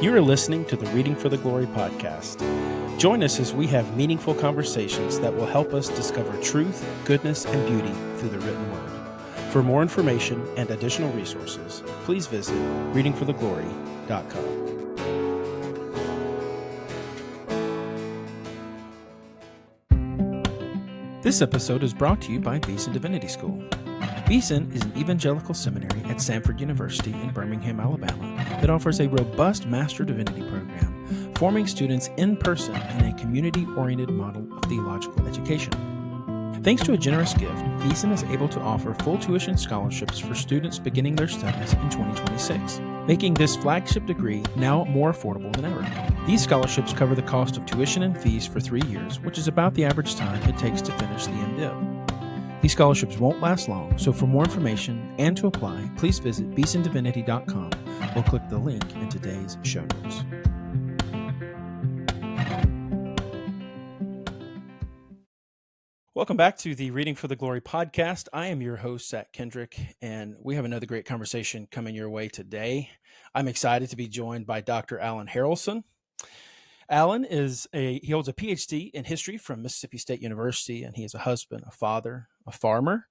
You are listening to the Reading for the Glory podcast. Join us as we have meaningful conversations that will help us discover truth, goodness, and beauty through the written word. For more information and additional resources, please visit readingfortheglory.com. This episode is brought to you by Beeson Divinity School. Beeson is an evangelical seminary at Samford University in Birmingham, Alabama, that offers a robust Master Divinity program, forming students in person in a community-oriented model of theological education. Thanks to a generous gift, Beeson is able to offer full tuition scholarships for students beginning their studies in 2026, making this flagship degree now more affordable than ever. These scholarships cover the cost of tuition and fees for 3 years, which is about the average time it takes to finish the MDiv. These scholarships won't last long, so for more information and to apply, please visit beesondivinity.com or click the link in today's show notes. Welcome back to the Reading for the Glory podcast. I am your host, Zach Kendrick, and we have another great conversation coming your way today. I'm excited to be joined by Dr. Alan Harrelson. Alan he holds a PhD in history from Mississippi State University, and he is a husband, a father, a farmer.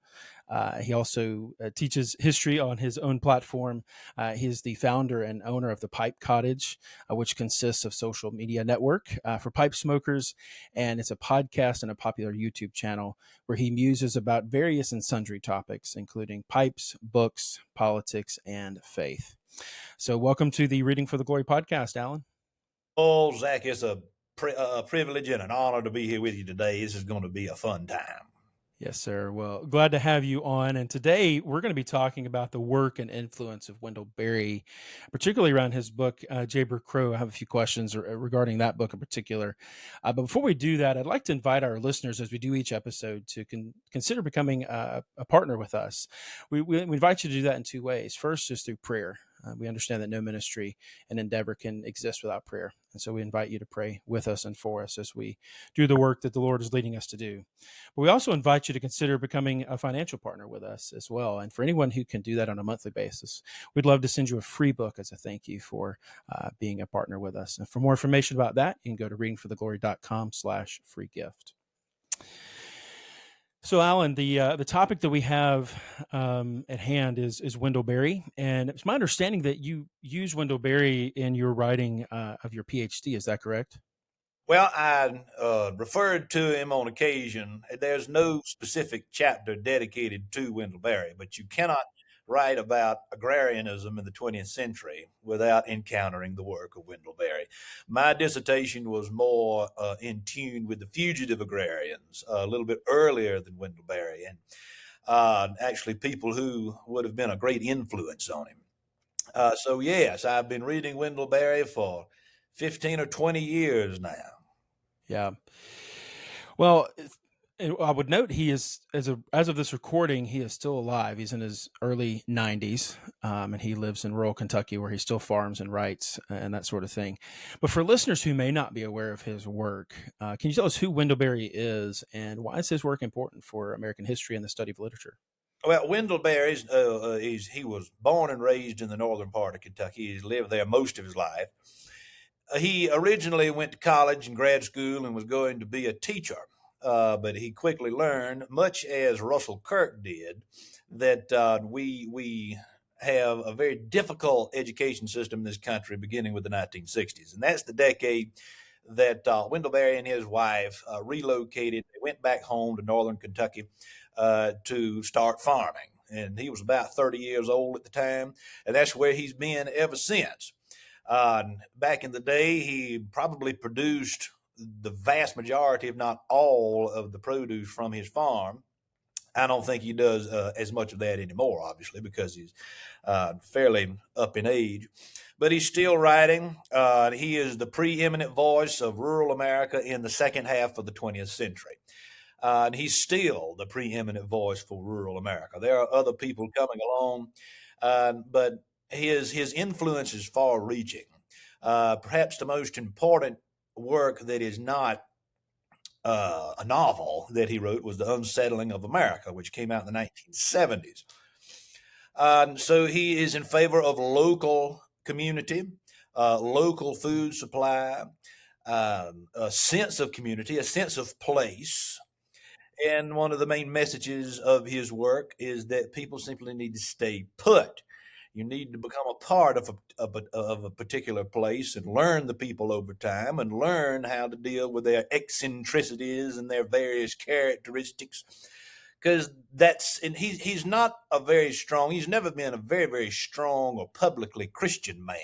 He also teaches history on his own platform. He is the founder and owner of the Pipe Cottage, which consists of social media network for pipe smokers, and it's a podcast and a popular YouTube channel where he muses about various and sundry topics, including pipes, books, politics, and faith. So welcome to the Reading for the Glory podcast, Alan. Oh, Zach, it's a privilege and an honor to be here with you today. This is going to be a fun time. Yes, sir. Well, glad to have you on. And today we're going to be talking about the work and influence of Wendell Berry, particularly around his book, Jayber Crow. I have a few questions regarding that book in particular. But before we do that, I'd like to invite our listeners, as we do each episode, to consider becoming a partner with us. We invite you to do that in two ways. First is through prayer. We understand that no ministry and endeavor can exist without prayer. And so we invite you to pray with us and for us as we do the work that the Lord is leading us to do. But we also invite you to consider becoming a financial partner with us as well. And for anyone who can do that on a monthly basis, we'd love to send you a free book as a thank you for being a partner with us. And for more information about that, you can go to readingfortheglory.com/free gift. So, Alan, the topic that we have at hand is Wendell Berry, and it's my understanding that you use Wendell Berry in your writing of your PhD. Is that correct? Well, I referred to him on occasion. There's no specific chapter dedicated to Wendell Berry, but you cannot write about agrarianism in the 20th century without encountering the work of Wendell Berry. My dissertation was more in tune with the fugitive agrarians, a little bit earlier than Wendell Berry, and actually people who would have been a great influence on him. So yes, I've been reading Wendell Berry for 15 or 20 years now. Yeah. Well, I would note he is, as of this recording, he is still alive. He's in his early 90s, and he lives in rural Kentucky where he still farms and writes and that sort of thing. But for listeners who may not be aware of his work, can you tell us who Wendell Berry is and why is his work important for American history and the study of literature? Well, Wendell Berry, he was born and raised in the northern part of Kentucky. He's lived there most of his life. He originally went to college and grad school and was going to be a teacher. But he quickly learned, much as Russell Kirk did, that we have a very difficult education system in this country beginning with the 1960s. And that's the decade that Wendell Berry and his wife relocated. They went back home to northern Kentucky to start farming. And he was about 30 years old at the time, and that's where he's been ever since. Back in the day, he probably produced the vast majority, if not all, of the produce from his farm. I don't think he does as much of that anymore, obviously, because he's fairly up in age. But he's still writing. He is the preeminent voice of rural America in the second half of the 20th century. And he's still the preeminent voice for rural America. There are other people coming along, but his influence is far-reaching. Perhaps the most important work that is not a novel that he wrote was The Unsettling of America, which came out in the 1970s. So he is in favor of local community. local food supply, a sense of community, a sense of place. And one of the main messages of his work is that people simply need to stay put. You need to become a part of a particular place and learn the people over time and learn how to deal with their eccentricities and their various characteristics. Because and he's not a very strong, he's never been a very, very strong or publicly Christian man.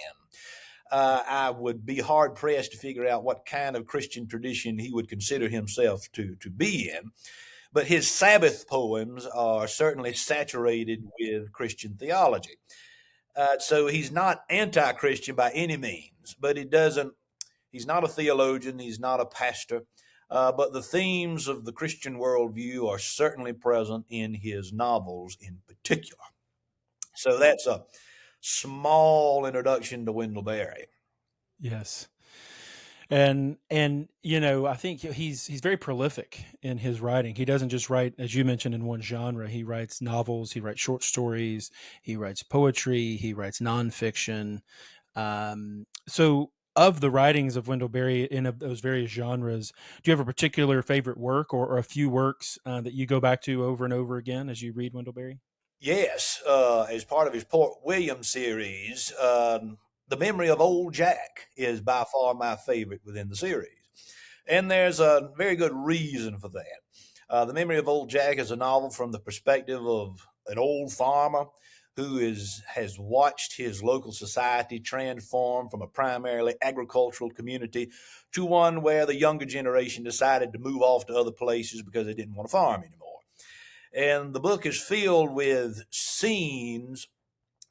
I would be hard pressed to figure out what kind of Christian tradition he would consider himself to be in. But his Sabbath poems are certainly saturated with Christian theology. So he's not anti-Christian by any means, but he's not a theologian, he's not a pastor, but the themes of the Christian worldview are certainly present in his novels in particular. So that's a small introduction to Wendell Berry. Yes. I think he's very prolific in his writing. He doesn't just write, as you mentioned, in one genre. He writes novels, he writes short stories, he writes poetry, he writes nonfiction. So of the writings of Wendell Berry in of those various genres, do you have a particular favorite work or a few works that you go back to over and over again as you read Wendell Berry? Yes, as part of his Port William series, The Memory of Old Jack is by far my favorite within the series. And there's a very good reason for that. The Memory of Old Jack is a novel from the perspective of an old farmer who has watched his local society transform from a primarily agricultural community to one where the younger generation decided to move off to other places because they didn't want to farm anymore. And the book is filled with scenes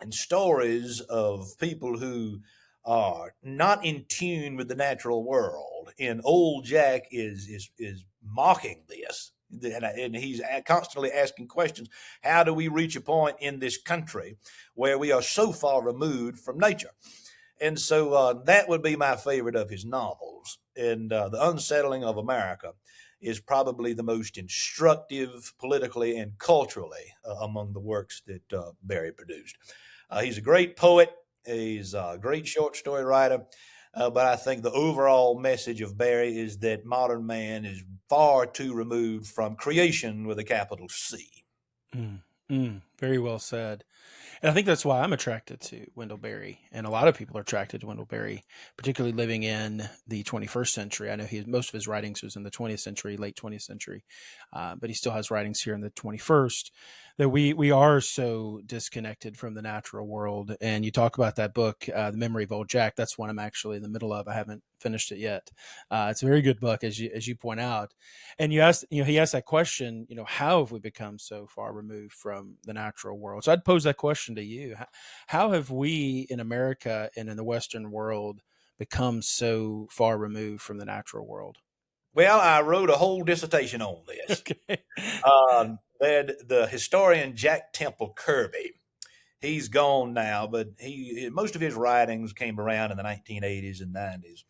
and stories of people who are not in tune with the natural world. And old Jack is mocking this. And he's constantly asking questions. How do we reach a point in this country where we are so far removed from nature? And so that would be my favorite of his novels. And The Unsettling of America is probably the most instructive politically and culturally among the works that Berry produced. He's a great poet. He's a great short story writer. But I think the overall message of Berry is that modern man is far too removed from creation with a capital C. Very well said. And I think that's why I'm attracted to Wendell Berry, and a lot of people are attracted to Wendell Berry, particularly living in the 21st century. I know most of his writings was in the 20th century, late 20th century, but he still has writings here in the 21st. That we are so disconnected from the natural world. And you talk about that book, The Memory of Old Jack. That's one I'm actually in the middle of. I haven't finished it yet. It's a very good book, as you point out. And he asked that question, how have we become so far removed from the natural world? So I'd pose that question to you. How have we in America and in the Western world become so far removed from the natural world? Well, I wrote a whole dissertation on this. Okay. The historian Jack Temple Kirby, he's gone now, but most of his writings came around in the 1980s and 90s.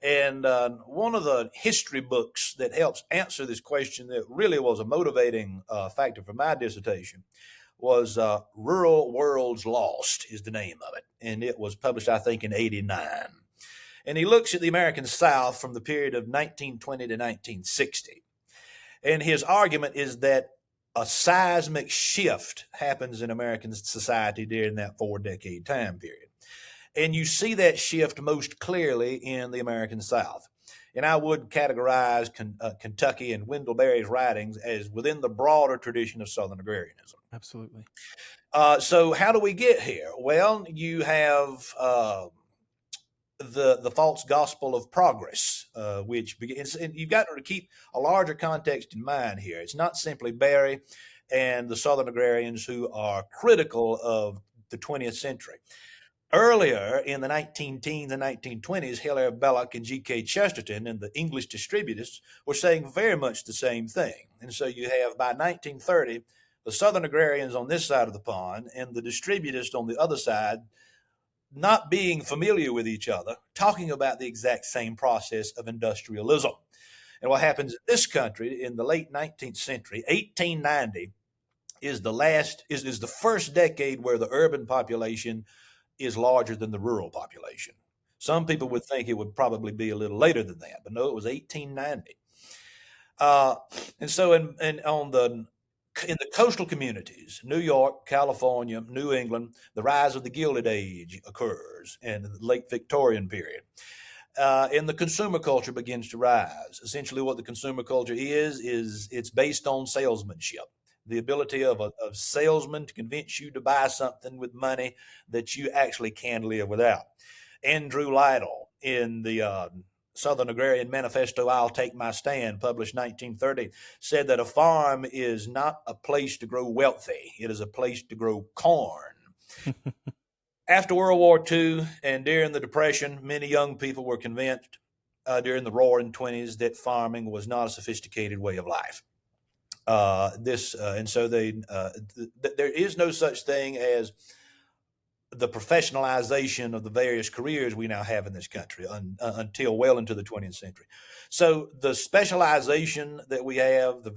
And one of the history books that helps answer this question that really was a motivating factor for my dissertation was Rural Worlds Lost is the name of it. And it was published, I think, in 89. And he looks at the American South from the period of 1920 to 1960. And his argument is that a seismic shift happens in American society during that 4-decade time period. And you see that shift most clearly in the American South. And I would categorize Kentucky and Wendell Berry's writings as within the broader tradition of Southern agrarianism. Absolutely. So how do we get here? Well, you have the false gospel of progress, which begins, and you've got to keep a larger context in mind here. It's not simply Berry and the Southern agrarians who are critical of the 20th century. Earlier in the 19-teens and 1920s, Hilaire Belloc and G.K. Chesterton and the English distributists were saying very much the same thing. And so you have, by 1930, the Southern agrarians on this side of the pond and the distributists on the other side not being familiar with each other, talking about the exact same process of industrialism. And what happens in this country in the late 19th century, 1890, is the first decade where the urban population is larger than the rural population. Some people would think it would probably be a little later than that, but no, it was 1890. And so in the coastal communities, New York, California, New England, the rise of the Gilded Age occurs in the late Victorian period. And the consumer culture begins to rise. Essentially, what the consumer culture is it's based on salesmanship, the ability of a salesman to convince you to buy something with money that you actually can live without. Andrew Lytle in the Southern Agrarian Manifesto, I'll Take My Stand, published 1930, said that a farm is not a place to grow wealthy, it is a place to grow corn. After World War II and during the Depression, many young people were convinced during the Roaring '20s that farming was not a sophisticated way of life. And so there is no such thing as the professionalization of the various careers we now have in this country until well into the 20th century. So the specialization that we have,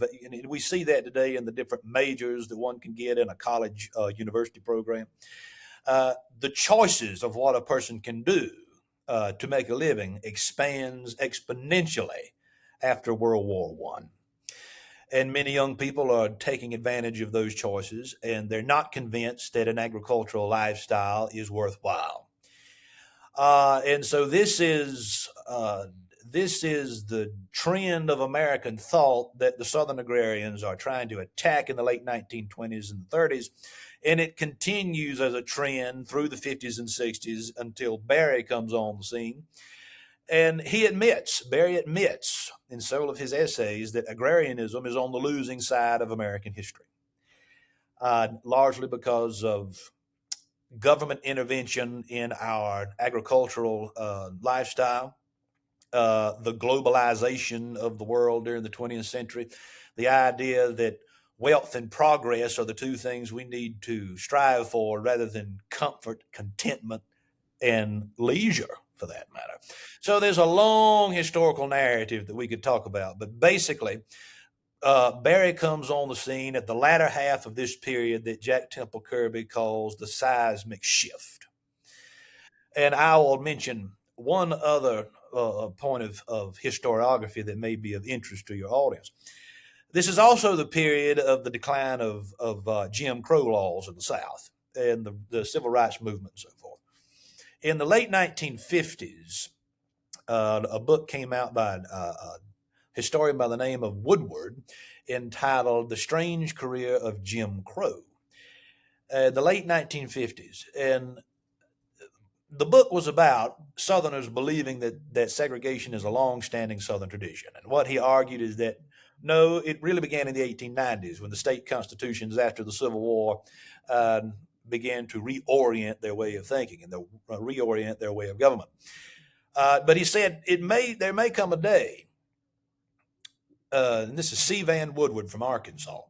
we see that today in the different majors that one can get in a college university program. The choices of what a person can do to make a living expands exponentially after World War I. And many young people are taking advantage of those choices, and they're not convinced that an agricultural lifestyle is worthwhile. And so this is the trend of American thought that the Southern agrarians are trying to attack in the late 1920s and 30s. And it continues as a trend through the 50s and 60s until Berry comes on the scene. And Berry admits in several of his essays that agrarianism is on the losing side of American history, largely because of government intervention in our agricultural lifestyle, the globalization of the world during the 20th century, the idea that wealth and progress are the two things we need to strive for rather than comfort, contentment, and leisure, for that matter. So there's a long historical narrative that we could talk about, but basically, Berry comes on the scene at the latter half of this period that Jack Temple Kirby calls the seismic shift. And I will mention one other point of historiography that may be of interest to your audience. This is also the period of the decline of Jim Crow laws in the South and the civil rights movement and so forth. In the late 1950s, a book came out by a historian by the name of Woodward entitled The Strange Career of Jim Crow. The late 1950s. And the book was about Southerners believing that segregation is a long-standing Southern tradition. And what he argued is that, no, it really began in the 1890s when the state constitutions after the Civil War began to reorient their way of thinking and reorient their way of government. But he said there may come a day, and this is C. Van Woodward from Arkansas.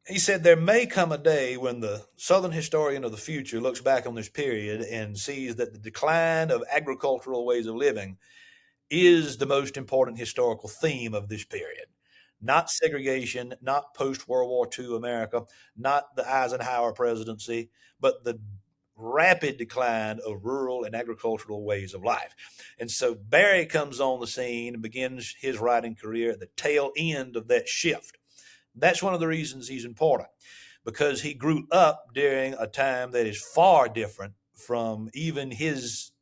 He said there may come a day when the Southern historian of the future looks back on this period and sees that the decline of agricultural ways of living is the most important historical theme of this period. Not segregation, not post-World War II America, not the Eisenhower presidency, but the rapid decline of rural and agricultural ways of life. And so Berry comes on the scene and begins his writing career at the tail end of that shift. That's one of the reasons he's important, because he grew up during a time that is far different from even his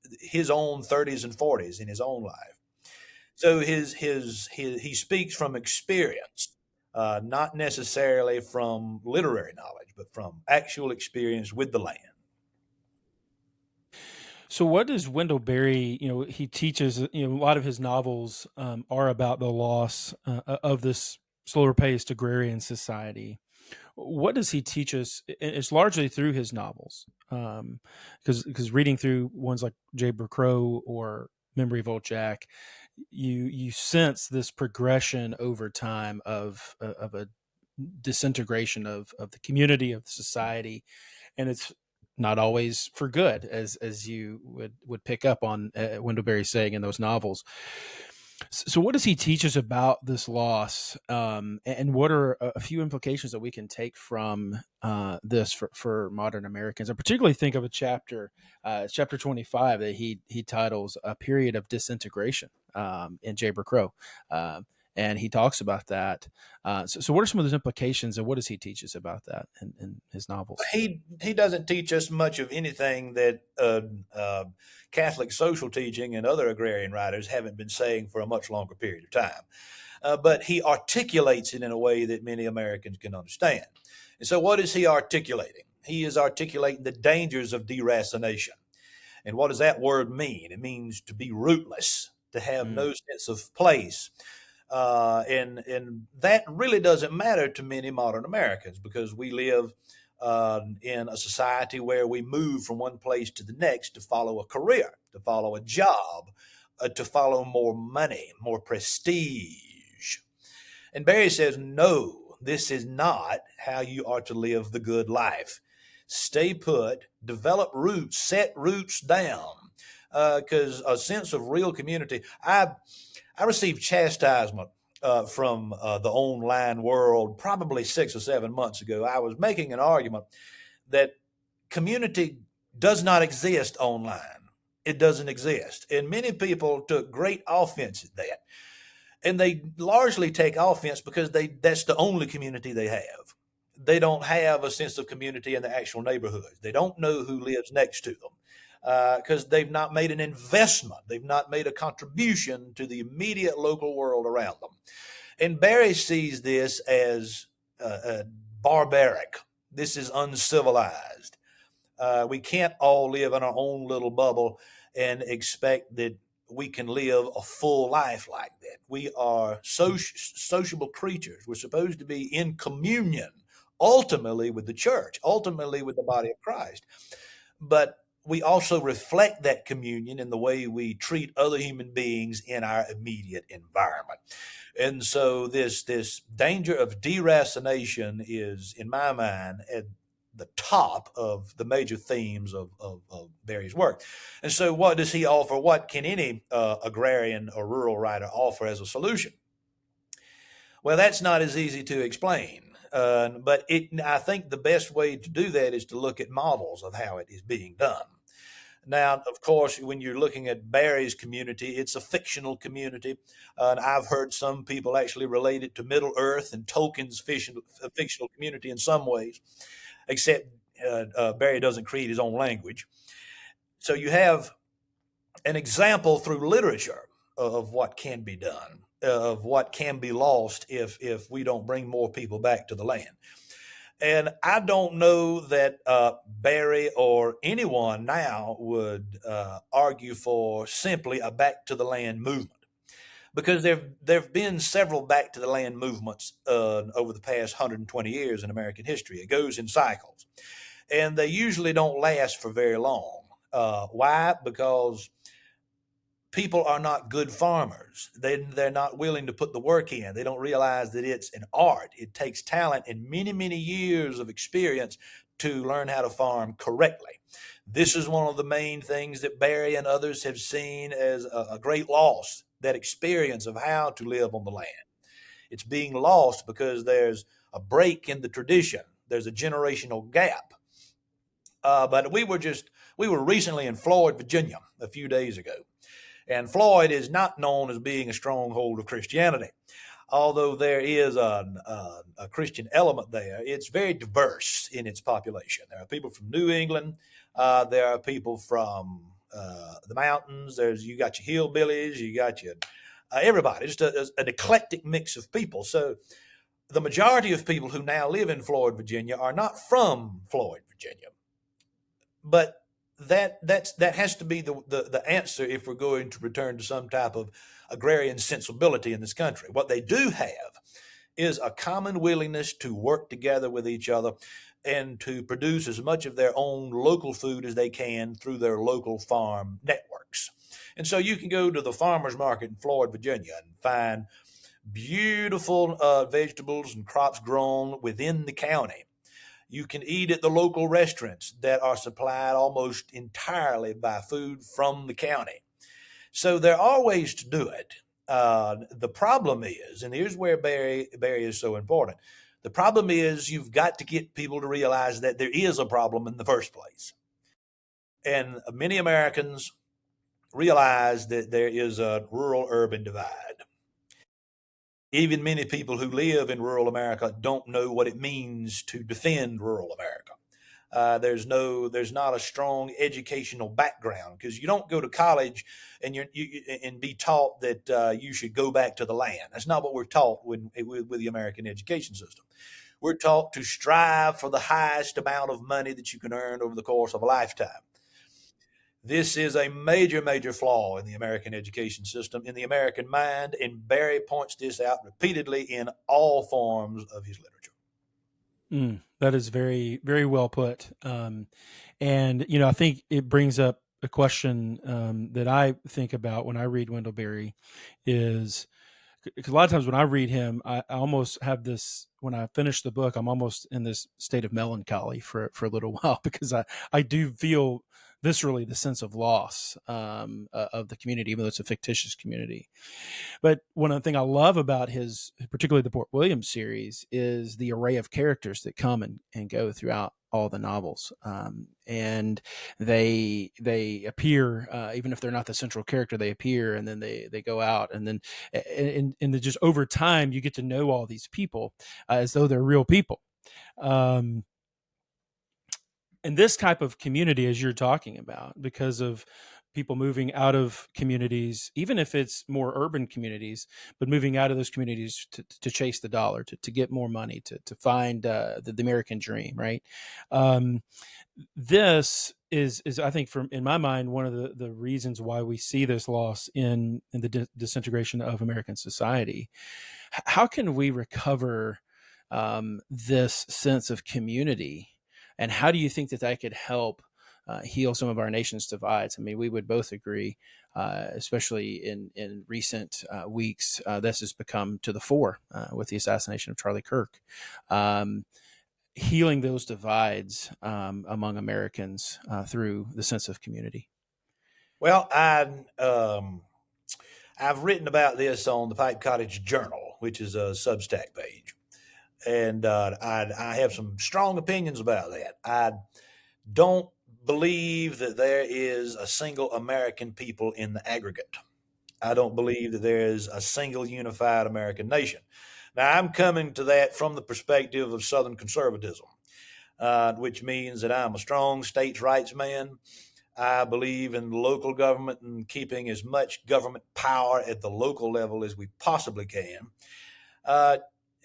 own 30s and 40s in his own life. So he speaks from experience, not necessarily from literary knowledge, but from actual experience with the land. So, what does Wendell Berry? He teaches. A lot of his novels are about the loss of this slower paced agrarian society. What does he teach us? It's largely through his novels, because reading through ones like Jayber Crow or Memory of Old Jack, you sense this progression over time of a disintegration of the community, of the society, and it's not always for good, as you would pick up on Wendell Berry saying in those novels. So, what does he teach us about this loss, and what are a few implications that we can take from this for modern Americans? I particularly think of a chapter, chapter 25, that he titles "A Period of Disintegration" in Jayber Crow, and he talks about that. So, what are some of those implications, and what does he teach us about that in his novels? He doesn't teach us much of anything that Catholic social teaching and other agrarian writers haven't been saying for a much longer period of time. But he articulates it in a way that many Americans can understand. And so, what is he articulating? He is articulating the dangers of deracination. And what does that word mean? It means to be rootless, to have Mm, no sense of place. And that really doesn't matter to many modern Americans because we live in a society where we move from one place to the next to follow a career, to follow a job, to follow more money, more prestige. And Barry says, no, this is not how you are to live the good life. Stay put, develop roots, set roots down, because a sense of real community. I received chastisement from the online world probably 6 or 7 months ago. I was making an argument that community does not exist online. It doesn't exist. And many people took great offense at that. And they largely take offense because that's the only community they have. They don't have a sense of community in the actual neighborhoods. They don't know who lives next to them because they've not made an investment. They've not made a contribution to the immediate local world around them. And Barry sees this as barbaric. This is uncivilized. We can't all live in our own little bubble and expect that we can live a full life like that. We are sociable creatures. We're supposed to be in communion, ultimately with the church, ultimately with the body of Christ. But we also reflect that communion in the way we treat other human beings in our immediate environment. And so this danger of deracination is, in my mind, at the top of the major themes of Barry's work. And so, what does he offer? What can any agrarian or rural writer offer as a solution? Well, that's not as easy to explain. But I think the best way to do that is to look at models of how it is being done. Now, of course, when you're looking at Barry's community, it's a fictional community. And I've heard some people actually relate it to Middle Earth and Tolkien's fictional community in some ways, except Barry doesn't create his own language. So you have an example through literature of what can be done, of what can be lost if we don't bring more people back to the land. And I don't know that Barry or anyone now would argue for simply a back to the land movement because there've been several back to the land movements over the past 120 years in American history. It goes in cycles, and they usually don't last for very long. Why? Because people are not good farmers. They're not willing to put the work in. They don't realize that it's an art. It takes talent and many, many years of experience to learn how to farm correctly. This is one of the main things that Barry and others have seen as a great loss, that experience of how to live on the land. It's being lost because there's a break in the tradition. There's a generational gap. But we were recently in Floyd, Virginia, a few days ago, and Floyd is not known as being a stronghold of Christianity. Although there is a Christian element there, it's very diverse in its population. There are people from New England. There are people from the mountains. You got your hillbillies. You got your everybody. Just an eclectic mix of people. So the majority of people who now live in Floyd, Virginia, are not from Floyd, Virginia. But that has to be the answer if we're going to return to some type of agrarian sensibility in this country. What they do have is a common willingness to work together with each other and to produce as much of their own local food as they can through their local farm networks. And so you can go to the farmers market in Floyd, Virginia, and find beautiful vegetables and crops grown within the county. You can eat at the local restaurants that are supplied almost entirely by food from the county. So there are ways to do it. The problem is, and here's where Barry is so important. The problem is you've got to get people to realize that there is a problem in the first place. And many Americans realize that there is a rural urban divide. Even many people who live in rural America don't know what it means to defend rural America. There's not a strong educational background because you don't go to college and and be taught that you should go back to the land. That's not what we're taught with the American education system. We're taught to strive for the highest amount of money that you can earn over the course of a lifetime. This is a major, major flaw in the American education system, in the American mind, and Barry points this out repeatedly in all forms of his literature. That is very, very well put. And, I think it brings up a question that I think about when I read Wendell Berry is because a lot of times when I read him, I almost have this, when I finish the book, I'm almost in this state of melancholy for a little while because I do feel viscerally the sense of loss of the community, even though it's a fictitious community. But one thing I love about particularly the Port William series, is the array of characters that come and go throughout all the novels, and they appear, even if they're not the central character, they appear and then they go out, and then and just over time you get to know all these people as though they're real people. Um, and this type of community, as you're talking about, because of people moving out of communities, even if it's more urban communities, but moving out of those communities to chase the dollar, to get more money, to find the American dream, right? Um, this is I think, from in my mind, one of the reasons why we see this loss in the disintegration of American society. How can we recover this sense of community, and how do you think that could help heal some of our nation's divides? I mean, we would both agree, especially in recent weeks, this has become to the fore with the assassination of Charlie Kirk. Healing those divides among Americans through the sense of community. Well, I've written about this on the Pipe Cottage Journal, which is a Substack page, and I have some strong opinions about that. I don't believe that there is a single American people in the aggregate. I don't believe that there is a single unified American nation. Now, I'm coming to that from the perspective of Southern conservatism, which means that I'm a strong states' rights man. I believe in local government and keeping as much government power at the local level as we possibly can. Uh,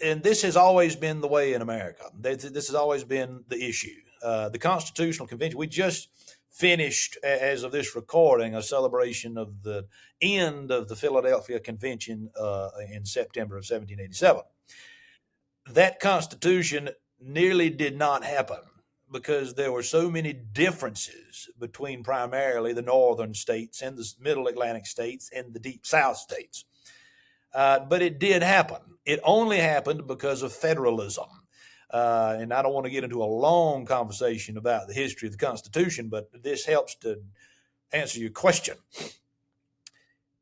and this has always been the way in America. This has always been the issue. The Constitutional Convention, we just finished, as of this recording, a celebration of the end of the Philadelphia Convention in September of 1787. That Constitution nearly did not happen because there were so many differences between primarily the northern states and the middle Atlantic states and the deep South states. But it did happen. It only happened because of federalism. And I don't want to get into a long conversation about the history of the Constitution, but this helps to answer your question.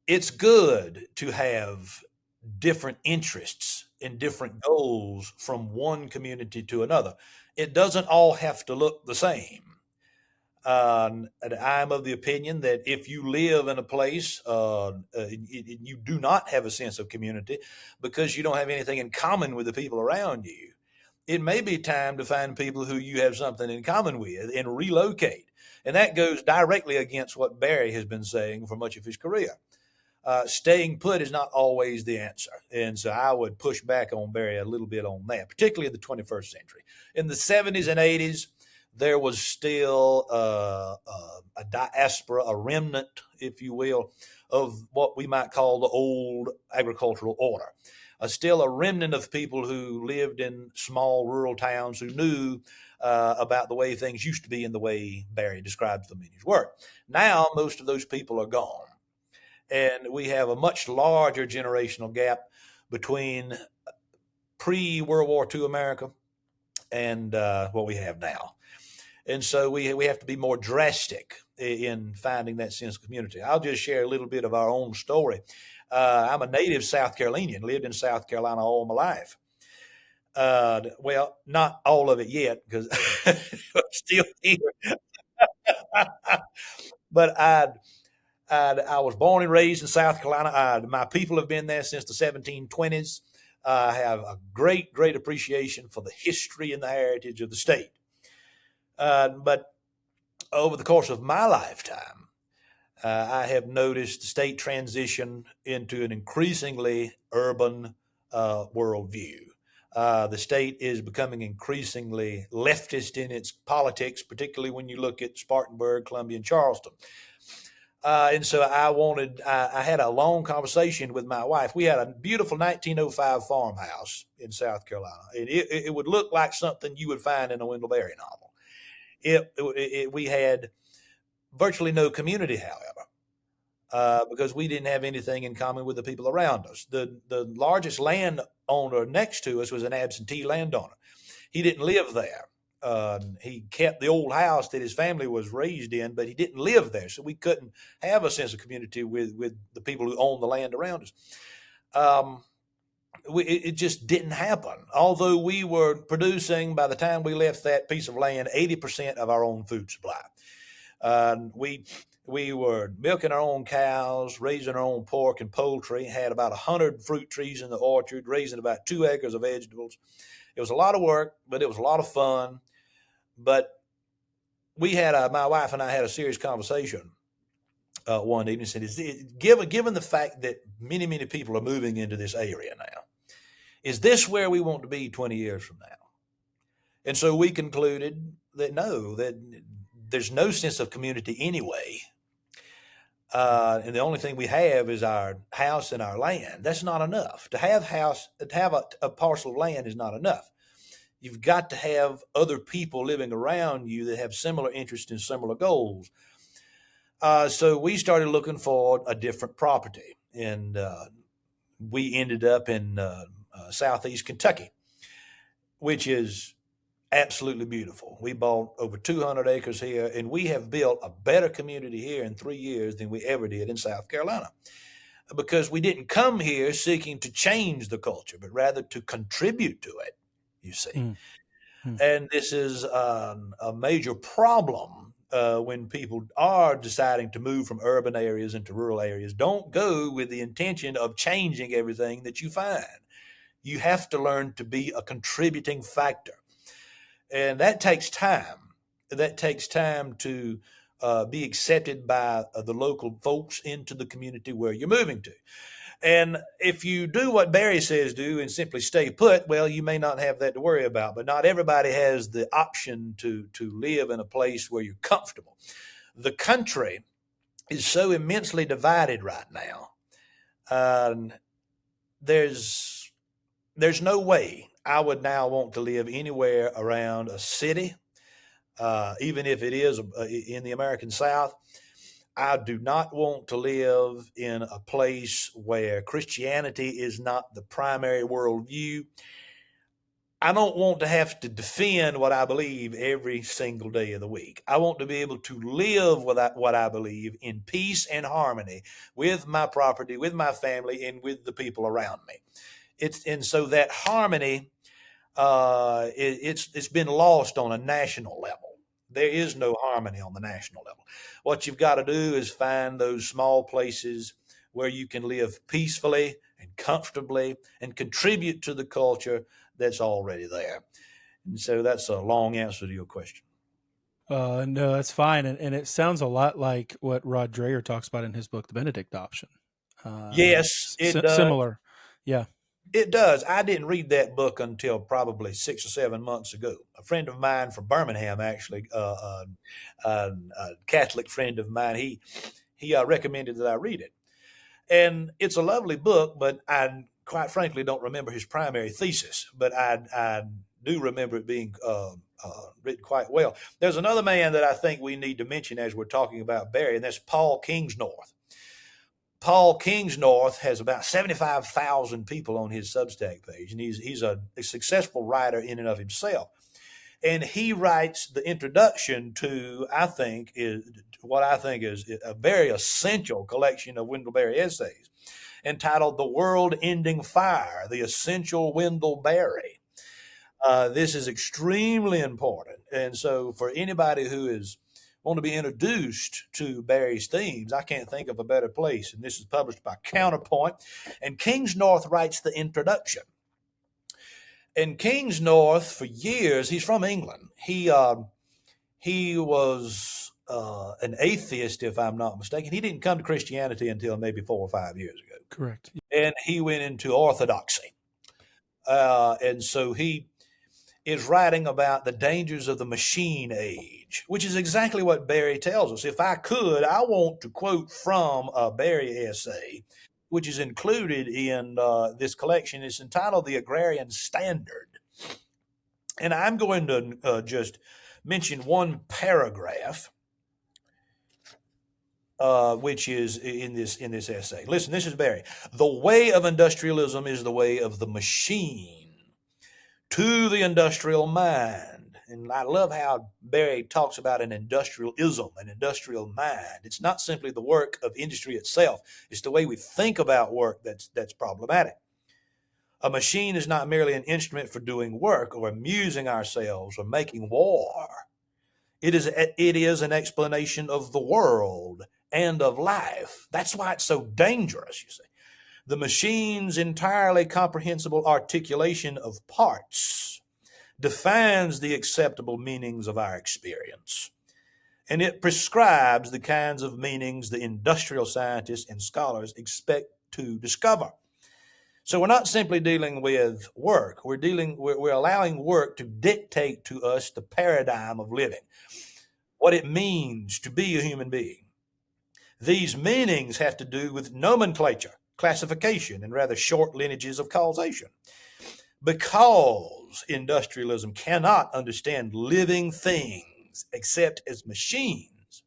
It's good to have different interests and different goals from one community to another. It doesn't all have to look the same. And I'm of the opinion that if you live in a place, you do not have a sense of community because you don't have anything in common with the people around you, it may be time to find people who you have something in common with and relocate. And that goes directly against what Barry has been saying for much of his career. Staying put is not always the answer. And so I would push back on Barry a little bit on that, particularly in the 21st century. In the 70s and 80s, there was still a diaspora, a remnant, if you will, of what we might call the old agricultural order. Still a remnant of people who lived in small rural towns who knew about the way things used to be and the way Barry describes them in his work. Now, most of those people are gone. And we have a much larger generational gap between pre-World War II America and what we have now. And so we have to be more drastic in finding that sense of community. I'll just share a little bit of our own story. I'm a native South Carolinian, lived in South Carolina all my life. Well, not all of it yet because I'm still here. But I was born and raised in South Carolina. My people have been there since the 1720s. I have a great, great appreciation for the history and the heritage of the state. But over the course of my lifetime, I have noticed the state transition into an increasingly urban worldview. The state is becoming increasingly leftist in its politics, particularly when you look at Spartanburg, Columbia, and Charleston. And so I had a long conversation with my wife. We had a beautiful 1905 farmhouse in South Carolina. And it would look like something you would find in a Wendell Berry novel. We had virtually no community, however, because we didn't have anything in common with the people around us. The largest landowner next to us was an absentee landowner. He didn't live there. He kept the old house that his family was raised in, but he didn't live there, so we couldn't have a sense of community with the people who own the land around us. It just didn't happen. Although we were producing, by the time we left that piece of land, 80% of our own food supply. We were milking our own cows, raising our own pork and poultry, had about 100 fruit trees in the orchard, raising about 2 acres of vegetables. It was a lot of work, but it was a lot of fun. But my wife and I had a serious conversation one evening. Said, given the fact that many, many people are moving into this area now, is this where we want to be 20 years from now? And so we concluded that no, that there's no sense of community anyway. And the only thing we have is our house and our land. That's not enough. To have a parcel of land is not enough. You've got to have other people living around you that have similar interests and similar goals. So we started looking for a different property, and we ended up in southeast Kentucky, which is absolutely beautiful. We bought over 200 acres here, and we have built a better community here in 3 years than we ever did in South Carolina, because we didn't come here seeking to change the culture, but rather to contribute to it, you see. Mm-hmm. And this is a major problem when people are deciding to move from urban areas into rural areas. Don't go with the intention of changing everything that you find. You have to learn to be a contributing factor. And that takes time. That takes time to be accepted by the local folks into the community where you're moving to. And if you do what Berry says do and simply stay put, well, you may not have that to worry about. But not everybody has the option to live in a place where you're comfortable. The country is so immensely divided right now. There's no way I would now want to live anywhere around a city, even if it is in the American South. I do not want to live in a place where Christianity is not the primary worldview. I don't want to have to defend what I believe every single day of the week. I want to be able to live with what I believe in peace and harmony with my property, with my family, and with the people around me. And so that harmony, it's been lost on a national level. There is no harmony on the national level. What you've got to do is find those small places where you can live peacefully and comfortably and contribute to the culture that's already there. And so that's a long answer to your question. No, that's fine. And it sounds a lot like what Rod Dreher talks about in his book, The Benedict Option. Yes, it does. Similar. Yeah. It does. I didn't read that book until probably 6 or 7 months ago. A friend of mine from Birmingham, actually, a Catholic friend of mine, he recommended that I read it. And it's a lovely book, but I quite frankly don't remember his primary thesis. But I do remember it being written quite well. There's another man that I think we need to mention as we're talking about Berry, and that's Paul Kingsnorth. Paul Kingsnorth has about 75,000 people on his Substack page, and he's a successful writer in and of himself. And he writes the introduction to, I think is a very essential collection of Wendell Berry essays entitled "The World Ending Fire: The Essential Wendell Berry." This is extremely important. And so for anybody who is want to be introduced to Berry's themes, I can't think of a better place. And this is published by Counterpoint. And Kingsnorth writes the introduction. And Kingsnorth, for years, he's from England. He was an atheist, if I'm not mistaken. He didn't come to Christianity until maybe 4 or 5 years ago. Correct. And he went into orthodoxy. And so he is writing about the dangers of the machine age, which is exactly what Berry tells us. If I could, I want to quote from a Berry essay, which is included in this collection. It's entitled "The Agrarian Standard." And I'm going to just mention one paragraph, which is in this essay. Listen, this is Berry. "The way of industrialism is the way of the machine to the industrial mind." And I love how Berry talks about an industrialism, an industrial mind. It's not simply the work of industry itself. It's the way we think about work that's problematic. "A machine is not merely an instrument for doing work or amusing ourselves or making war. It is an explanation of the world and of life." That's why it's so dangerous, you see. "The machine's entirely comprehensible articulation of parts defines the acceptable meanings of our experience, and it prescribes the kinds of meanings the industrial scientists and scholars expect to discover." So we're not simply dealing with work. We're allowing work to dictate to us the paradigm of living, what it means to be a human being. These meanings have to do with nomenclature, classification, and rather short lineages of causation. Because industrialism cannot understand living things except as machines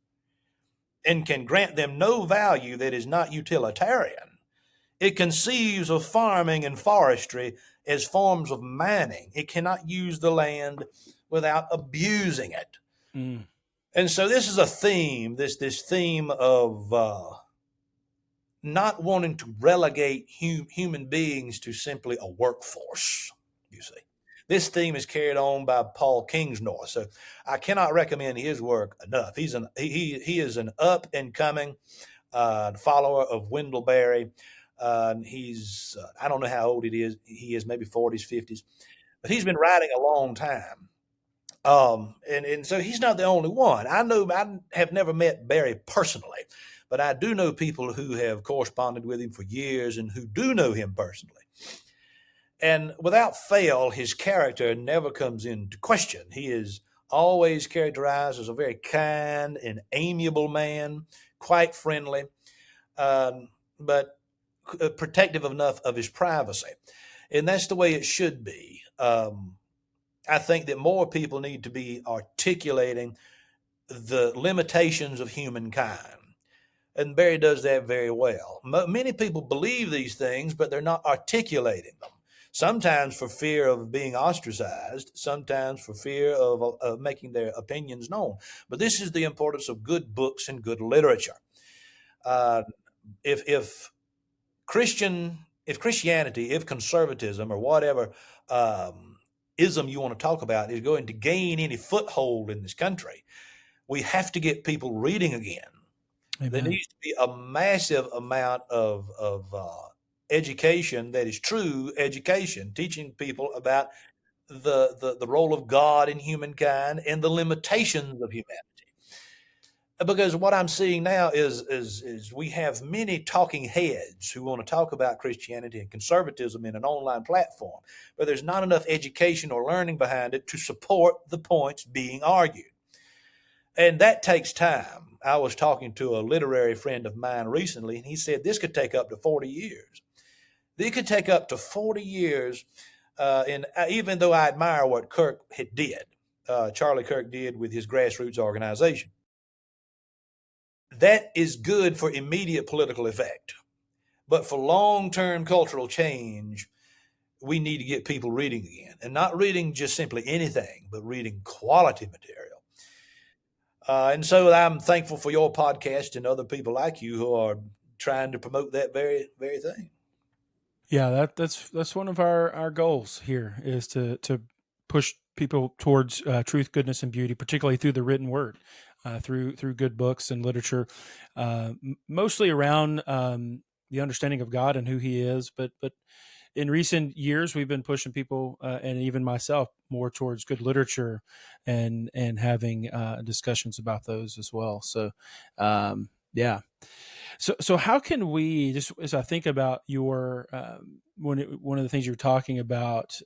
and can grant them no value that is not utilitarian, it conceives of farming and forestry as forms of mining. It cannot use the land without abusing it. Mm. And so this is a theme, this theme of not wanting to relegate human beings to simply a workforce, you see. This theme is carried on by Paul Kingsnorth. So I cannot recommend his work enough. He is an up and coming follower of Wendell Berry. He's I don't know how old he is maybe 40s, 50s, but he's been writing a long time. And so he's not the only one. I have never met Berry personally, but I do know people who have corresponded with him for years and who do know him personally. And without fail, his character never comes into question. He is always characterized as a very kind and amiable man, quite friendly, but protective enough of his privacy. And that's the way it should be. I think that more people need to be articulating the limitations of humankind. And Berry does that very well. Many people believe these things, but they're not articulating them. Sometimes for fear of being ostracized, sometimes for fear of making their opinions known. But this is the importance of good books and good literature. If Christianity, if conservatism, or whatever ism you want to talk about is going to gain any foothold in this country, we have to get people reading again. Amen. There needs to be a massive amount of education that is true education, teaching people about the role of God in humankind and the limitations of humanity. Because what I'm seeing now is we have many talking heads who want to talk about Christianity and conservatism in an online platform, but there's not enough education or learning behind it to support the points being argued. And that takes time. I was talking to a literary friend of mine recently, and he said this could take up to 40 years. It could take up to 40 years, and even though I admire what Kirk did, Charlie Kirk did with his grassroots organization, that is good for immediate political effect. But for long-term cultural change, we need to get people reading again, and not reading just simply anything, but reading quality material. And so I'm thankful for your podcast and other people like you who are trying to promote that very thing. Yeah, that's one of our goals here is to push people towards truth, goodness, and beauty, particularly through the written word, through good books and literature, mostly around the understanding of God and who He is. But in recent years, we've been pushing people and even myself more towards good literature and having discussions about those as well. So, yeah. So how can we, just as I think about your one of the things you're talking about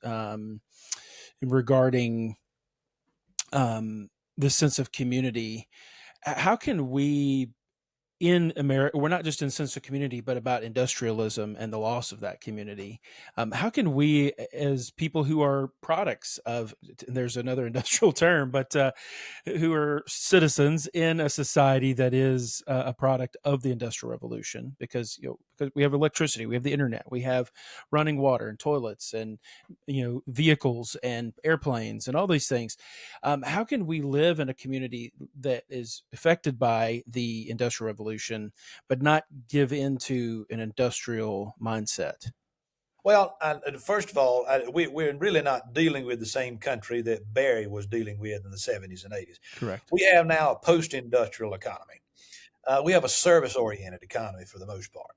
regarding this sense of community, how can we in America, we're not just in sense of community, but about industrialism and the loss of that community. How can we, as people who are products of, there's another industrial term, but who are citizens in a society that is a product of the Industrial Revolution, because because we have electricity, we have the internet, we have running water and toilets, and vehicles and airplanes and all these things. How can we live in a community that is affected by the Industrial Revolution, but not give into an industrial mindset? Well, first of all, we're really not dealing with the same country that Berry was dealing with in the 70s and 80s. Correct. We have now a post-industrial economy. We have a service-oriented economy for the most part.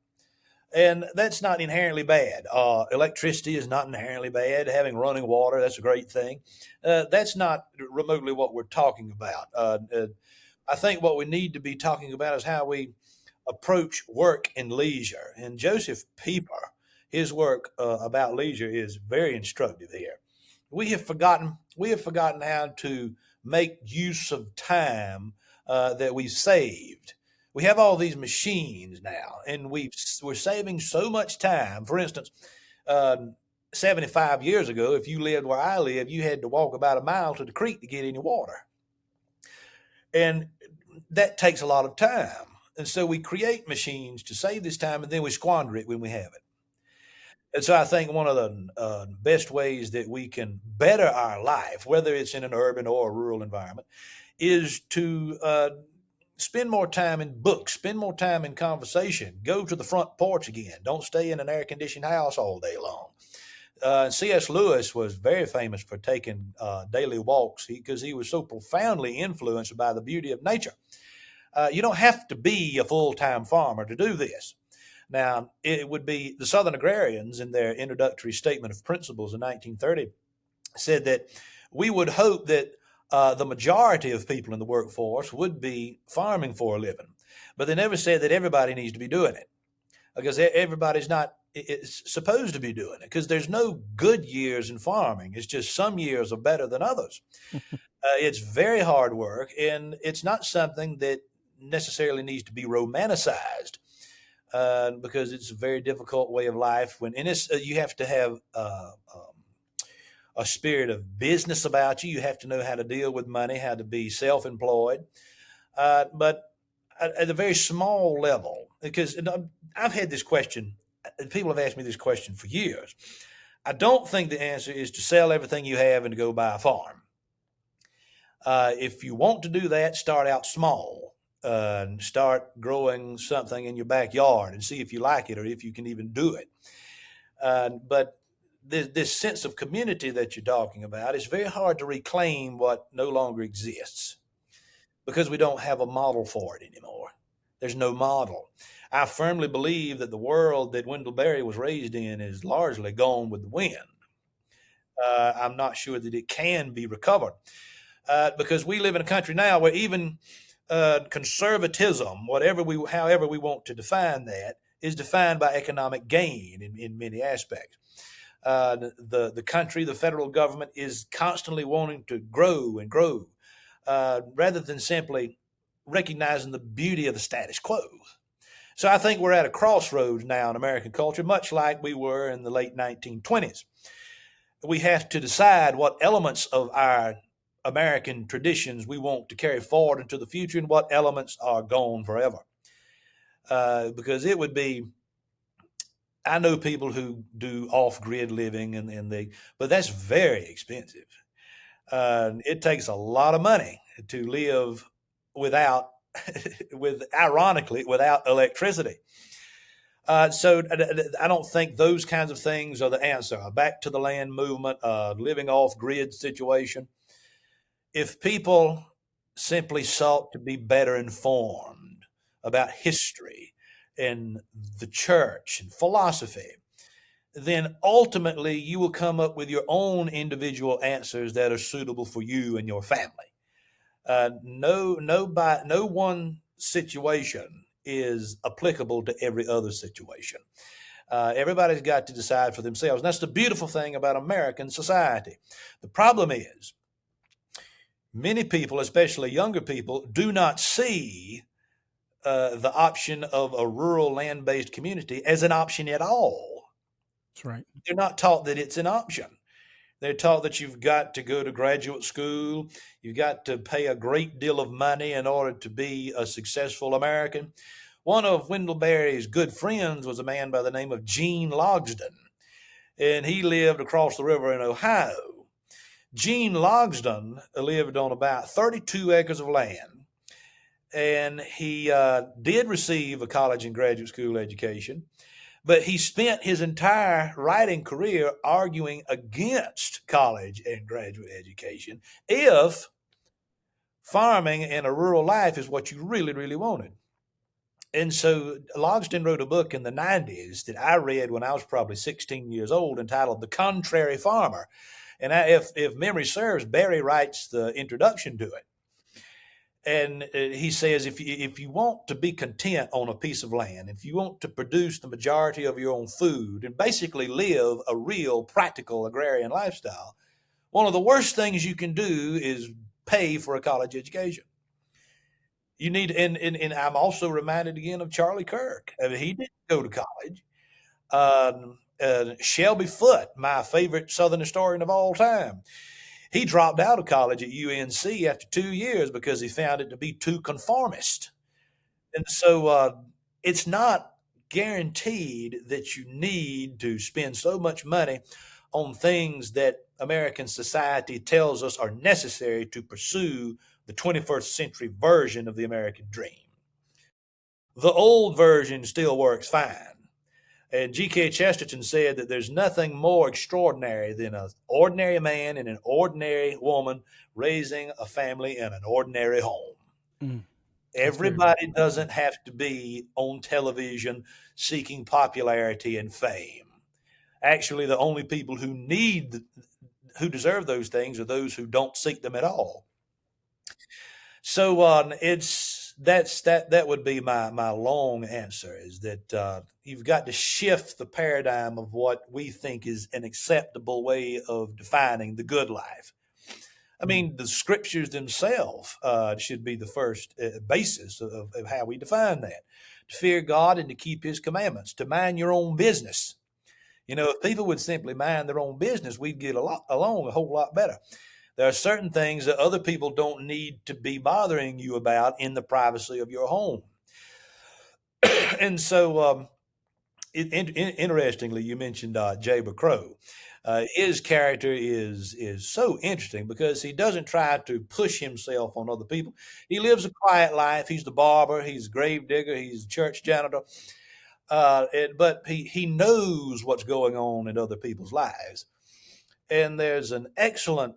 And that's not inherently bad. Electricity is not inherently bad. Having running water, that's a great thing. That's not remotely what we're talking about. I think what we need to be talking about is how we approach work and leisure. And Joseph Pieper, his work about leisure is very instructive here. We have forgotten how to make use of time that we've saved. We have all these machines now, and we're saving so much time. For instance, 75 years ago, if you lived where I live, you had to walk about a mile to the creek to get any water, and that takes a lot of time. And so we create machines to save this time, and then we squander it when we have it. And so I think one of the best ways that we can better our life, whether it's in an urban or a rural environment, is to spend more time in books, spend more time in conversation, go to the front porch again. Don't stay in an air conditioned house all day long. C.S. Lewis was very famous for taking daily walks because he was so profoundly influenced by the beauty of nature. You don't have to be a full time farmer to do this. Now, it would be the Southern agrarians in their introductory statement of principles in 1930 said that we would hope that the majority of people in the workforce would be farming for a living, but they never said that everybody needs to be doing it because everybody's not it's supposed to be doing it because there's no good years in farming. It's just some years are better than others. It's very hard work, and it's not something that necessarily needs to be romanticized because it's a very difficult way of life. And it's you have to have a spirit of business about you. You have to know how to deal with money, how to be self-employed. But at a very small level, because I've had this question, people have asked me this question for years. I don't think the answer is to sell everything you have and to go buy a farm. If you want to do that, start out small. Start growing something in your backyard and see if you like it or if you can even do it. But this sense of community that you're talking about is very hard to reclaim what no longer exists because we don't have a model for it anymore. There's no model. I firmly believe that the world that Wendell Berry was raised in is largely gone with the wind. I'm not sure that it can be recovered because we live in a country now where even conservatism, however we want to define that, is defined by economic gain in many aspects. The country, the federal government, is constantly wanting to grow and grow rather than simply recognizing the beauty of the status quo. So I think we're at a crossroads now in American culture, much like we were in the late 1920s. We have to decide what elements of our American traditions we want to carry forward into the future and what elements are gone forever. Because it would be I know people who do off-grid living, but that's very expensive. It takes a lot of money to live without, ironically, without electricity. So I don't think those kinds of things are the answer. A back to the land movement, living off grid situation. If people simply sought to be better informed about history and the church and philosophy, then ultimately you will come up with your own individual answers that are suitable for you and your family. No one situation is applicable to every other situation. Everybody's got to decide for themselves. And that's the beautiful thing about American society. The problem is, many people, especially younger people, do not see the option of a rural land based community as an option at all. That's right. They're not taught that it's an option. They're taught that you've got to go to graduate school, you've got to pay a great deal of money in order to be a successful American. One of Wendell Berry's good friends was a man by the name of Gene Logsdon, and he lived across the river in Ohio. Gene Logsdon lived on about 32 acres of land, and he did receive a college and graduate school education. But he spent his entire writing career arguing against college and graduate education if farming and a rural life is what you really, really wanted. And so Logsdon wrote a book in the 90s that I read when I was probably 16 years old entitled The Contrary Farmer. And if memory serves, Berry writes the introduction to it. And he says, if you want to be content on a piece of land, if you want to produce the majority of your own food and basically live a real practical agrarian lifestyle, one of the worst things you can do is pay for a college education. You need, and I'm also reminded again of Charlie Kirk. I mean, he didn't go to college. Shelby Foote, my favorite Southern historian of all time, he dropped out of college at UNC after 2 years because he found it to be too conformist. And so it's not guaranteed that you need to spend so much money on things that American society tells us are necessary to pursue the 21st century version of the American dream. The old version still works fine. And G.K. Chesterton said that there's nothing more extraordinary than an ordinary man and an ordinary woman raising a family in an ordinary home. Mm, Everybody doesn't have to be on television seeking popularity and fame. Actually, the only people who deserve those things are those who don't seek them at all. So that would be my long answer, is that you've got to shift the paradigm of what we think is an acceptable way of defining the good life. I mean, the scriptures themselves should be the first basis of how we define that. To fear God and to keep his commandments, to mind your own business. You know, if people would simply mind their own business, we'd get along a whole lot better. There are certain things that other people don't need to be bothering you about in the privacy of your home. And so, interestingly, you mentioned Jayber Crow. His character is so interesting because he doesn't try to push himself on other people. He lives a quiet life. He's the barber. He's a grave digger. He's a church janitor. But he knows what's going on in other people's lives. And there's an excellent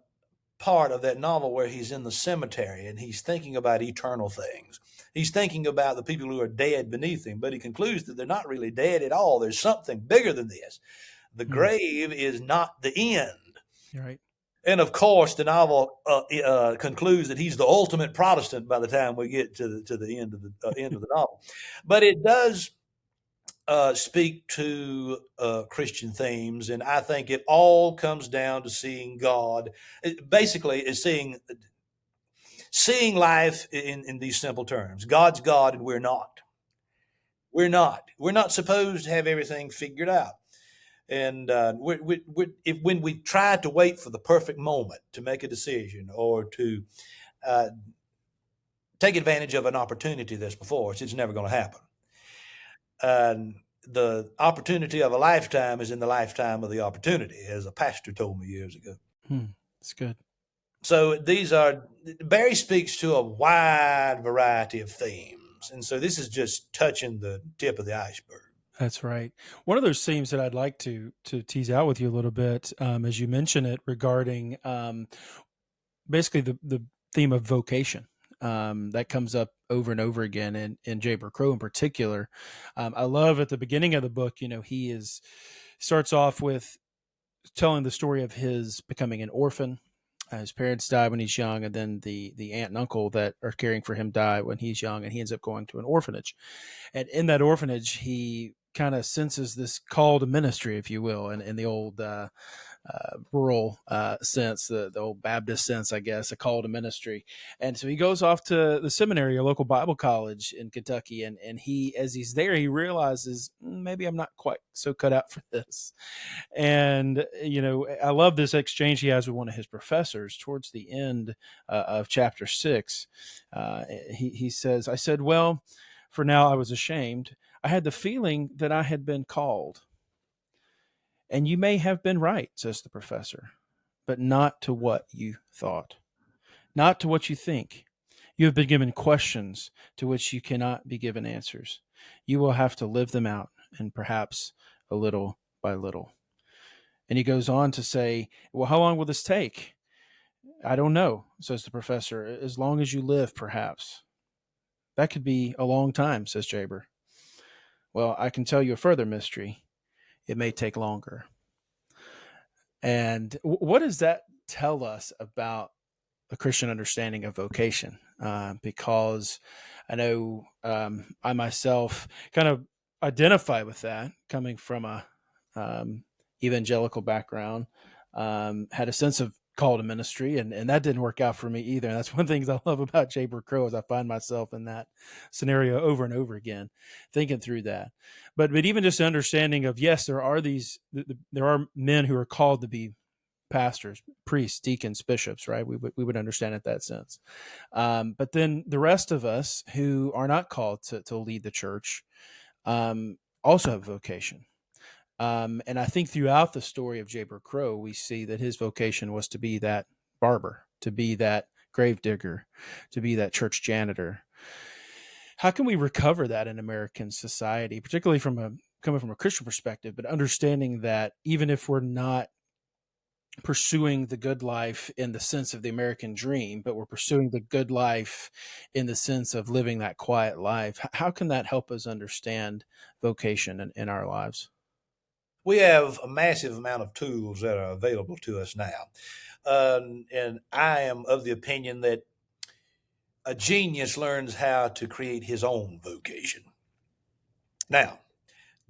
part of that novel where he's in the cemetery and he's thinking about eternal things. He's thinking about the people who are dead beneath him, but he concludes that they're not really dead at all. There's something bigger than this. The grave is not the end. Right. And of course, the novel concludes that he's the ultimate Protestant by the time we get to the end of the novel. But it does speak to Christian themes, and I think it all comes down to seeing God. Basically, is seeing life in these simple terms. God's God, and we're not. We're not. We're not supposed to have everything figured out. And when we try to wait for the perfect moment to make a decision or to uh, take advantage of an opportunity that's before us, it's never going to happen. the opportunity of a lifetime is in the lifetime of the opportunity, as a pastor told me years ago. That's good. So Barry speaks to a wide variety of themes. And so this is just touching the tip of the iceberg. That's right. One of those themes that I'd like to tease out with you a little bit, as you mention it, regarding basically the theme of vocation. That comes up over and over again in Jayber Crow in particular. I love at the beginning of the book, he starts off with telling the story of his becoming an orphan. His parents died when he's young, and then the aunt and uncle that are caring for him die when he's young, and he ends up going to an orphanage. And in that orphanage, he kind of senses this call to ministry, if you will, in the old rural sense, the old Baptist sense, I guess, a call to ministry. And so he goes off to the seminary, a local Bible college in Kentucky. And he, as he's there, he realizes maybe I'm not quite so cut out for this. And, I love this exchange he has with one of his professors towards the end of chapter 6. He says, I said, well, for now I was ashamed. I had the feeling that I had been called. And you may have been right, says the professor, but not to what you thought, not to what you think. You have been given questions to which you cannot be given answers. You will have to live them out, and perhaps a little by little. And he goes on to say, well, how long will this take? I don't know, says the professor. As long as you live, perhaps. That could be a long time, says Jayber. Well, I can tell you a further mystery. It may take longer. And what does that tell us about a Christian understanding of vocation? Because I know I myself kind of identify with that, coming from a evangelical background, had a sense of call to ministry, and that didn't work out for me either. And that's one of the things I love about Jayber Crow is I find myself in that scenario over and over again, thinking through that. But even just understanding of, yes, there are there are men who are called to be pastors, priests, deacons, bishops, right? We would understand it that sense. But then the rest of us who are not called to lead the church also have vocation. And I think throughout the story of Jayber Crow, we see that his vocation was to be that barber, to be that grave digger, to be that church janitor. How can we recover that in American society, particularly coming from a Christian perspective, but understanding that even if we're not pursuing the good life in the sense of the American dream, but we're pursuing the good life in the sense of living that quiet life, how can that help us understand vocation in our lives? We have a massive amount of tools that are available to us now. And I am of the opinion that a genius learns how to create his own vocation. Now,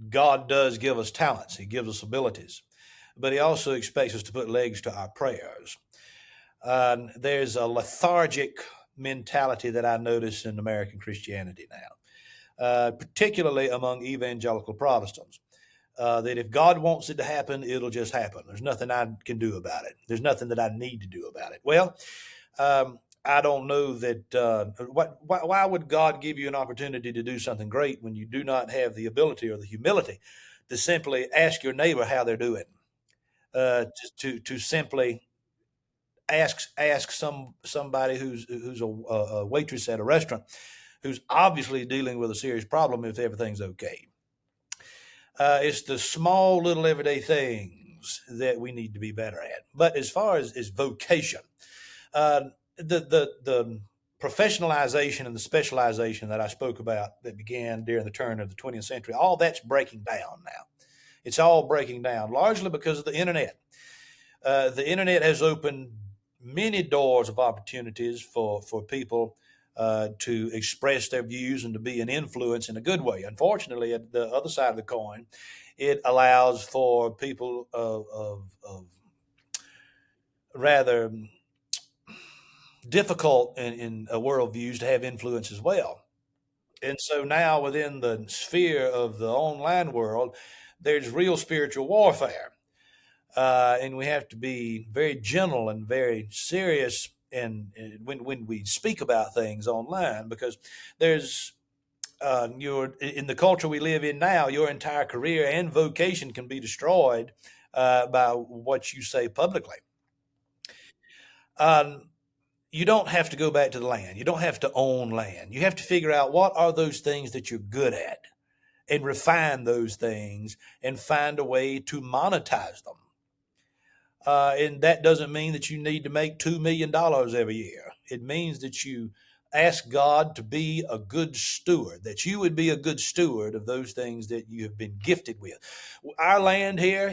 God does give us talents, He gives us abilities, but He also expects us to put legs to our prayers. There's a lethargic mentality that I notice in American Christianity now, particularly among evangelical Protestants. That if God wants it to happen, it'll just happen. There's nothing I can do about it. There's nothing that I need to do about it. Well, I don't know that. Why would God give you an opportunity to do something great when you do not have the ability or the humility to simply ask your neighbor how they're doing? To simply ask somebody who's a waitress at a restaurant who's obviously dealing with a serious problem if everything's okay. It's the small little everyday things that we need to be better at. But as far as vocation, the professionalization and the specialization that I spoke about that began during the turn of the 20th century, all that's breaking down now. It's all breaking down largely because of the internet. The internet has opened many doors of opportunities for people to express their views and to be an influence in a good way. Unfortunately, at the other side of the coin, it allows for people of rather difficult in worldviews to have influence as well. And so now within the sphere of the online world, there's real spiritual warfare. And we have to be very gentle and very serious when we speak about things online, because there's your in the culture we live in now, your entire career and vocation can be destroyed by what you say publicly. Um, you don't have to go back to the land. You don't have to own land. You have to figure out what are those things that you're good at and refine those things and find a way to monetize them. And that doesn't mean that you need to make $2 million every year. It means that you ask God to be a good steward, that you would be a good steward of those things that you have been gifted with. Our land here,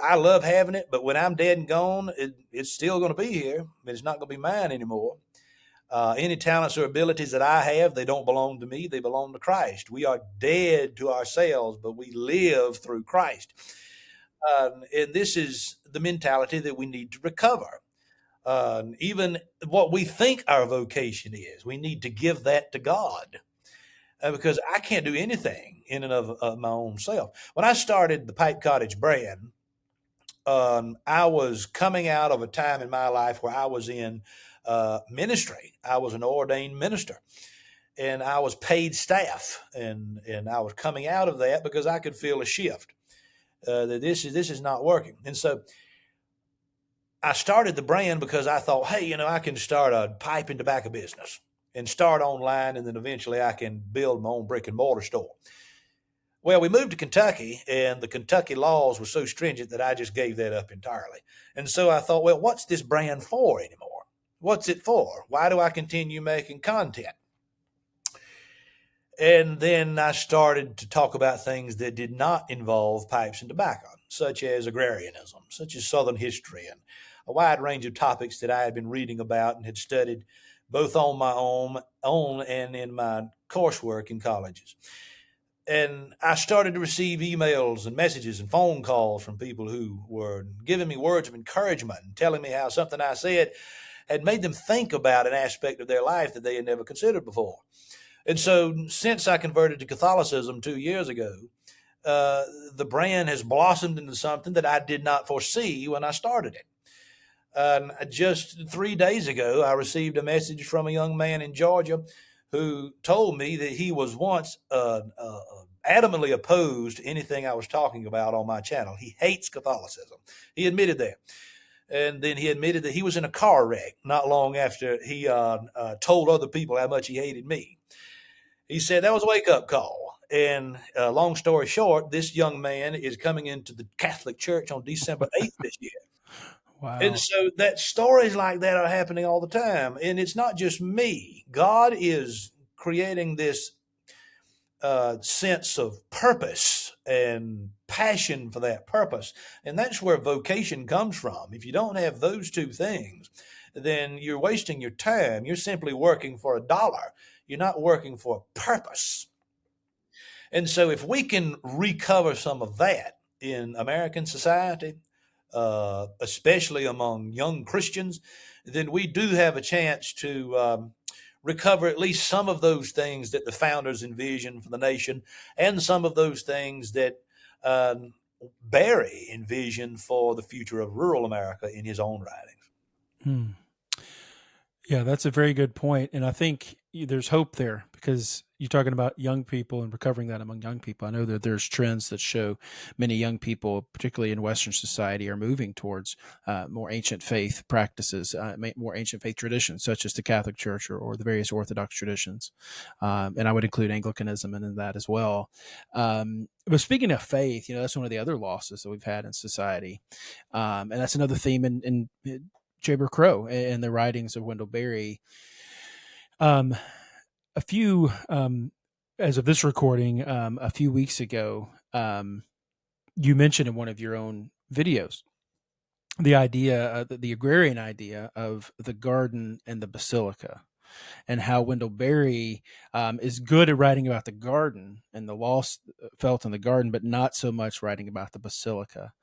I love having it, but when I'm dead and gone, it's still going to be here, but it's not going to be mine anymore. Any talents or abilities that I have, they don't belong to me, they belong to Christ. We are dead to ourselves, but we live through Christ. And this is the mentality that we need to recover. Even what we think our vocation is, we need to give that to God. Because I can't do anything in and of my own self. When I started the Pipe Cottage brand, I was coming out of a time in my life where I was in ministry. I was an ordained minister, and I was paid staff, and I was coming out of that because I could feel a shift that this is not working. And so I started the brand because I thought, hey, I can start a pipe and tobacco business and start online, and then eventually I can build my own brick and mortar store. Well, we moved to Kentucky, and the Kentucky laws were so stringent that I just gave that up entirely. And so I thought, well, what's this brand for anymore? What's it for? Why do I continue making content? And then I started to talk about things that did not involve pipes and tobacco, such as agrarianism, such as Southern history, and a wide range of topics that I had been reading about and had studied both on my own and in my coursework in colleges. And I started to receive emails and messages and phone calls from people who were giving me words of encouragement and telling me how something I said had made them think about an aspect of their life that they had never considered before. And so, since I converted to Catholicism 2 years ago, the brand has blossomed into something that I did not foresee when I started it. Just 3 days ago, I received a message from a young man in Georgia who told me that he was once adamantly opposed to anything I was talking about on my channel. He hates Catholicism. He admitted that. And then he admitted that he was in a car wreck not long after he told other people how much he hated me. He said that was a wake-up call. And long story short, this young man is coming into the Catholic Church on December 8th this year. And Wow. so that stories like that are happening all the time. And it's not just me. God is creating this sense of purpose and passion for that purpose. And that's where vocation comes from. If you don't have those two things, then you're wasting your time. You're simply working for a dollar. You're not working for a purpose. And so if we can recover some of that in American society, especially among young Christians, then we do have a chance to recover at least some of those things that the founders envisioned for the nation, and some of those things that Berry envisioned for the future of rural America in his own writings. Hmm. Yeah, that's a very good point. And I think there's hope there because you're talking about young people and recovering that among young people. I know that there's trends that show many young people, particularly in Western society, are moving towards more ancient faith practices, more ancient faith traditions, such as the Catholic Church or the various Orthodox traditions. And I would include Anglicanism in that as well. But speaking of faith, that's one of the other losses that we've had in society. And that's another theme in Jayber Crow and the writings of Wendell Berry. A few, as of this recording, a few weeks ago, you mentioned in one of your own videos the idea, the agrarian idea of the garden and the basilica, and how Wendell Berry is good at writing about the garden and the loss felt in the garden, but not so much writing about the basilica.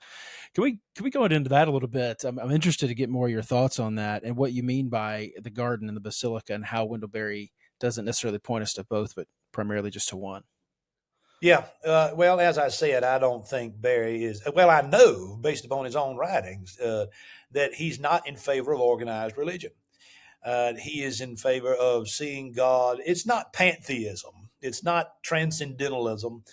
Can we go into that a little bit? I'm interested to get more of your thoughts on that and what you mean by the garden and the basilica, and how Wendell Berry doesn't necessarily point us to both, but primarily just to one. Yeah. Well, as I said, I don't think Berry is, well, I know based upon his own writings that he's not in favor of organized religion. He is in favor of seeing God. It's not pantheism. It's not transcendentalism.